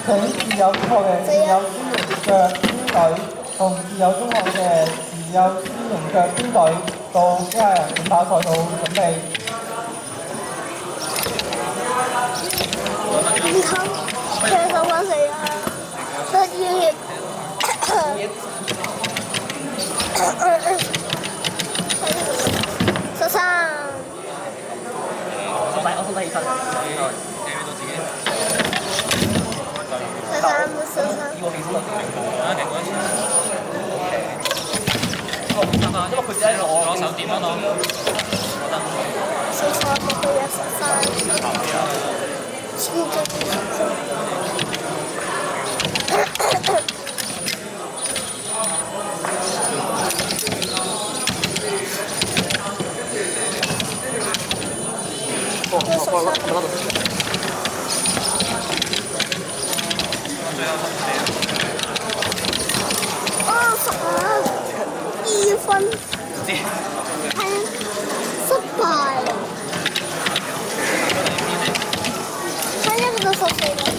請自由小學嘅自由專營腳邊隊同自由中學嘅自由專營腳邊隊到100人短跑賽道準備。唔通佢手揾死啊！得意。13。我送低起身。13冇13。要我平時落啊，停嗰一次。因為佢只係攞手點啊，13冇佢有13。超級。2分，係啊，失敗。睇一個到14個。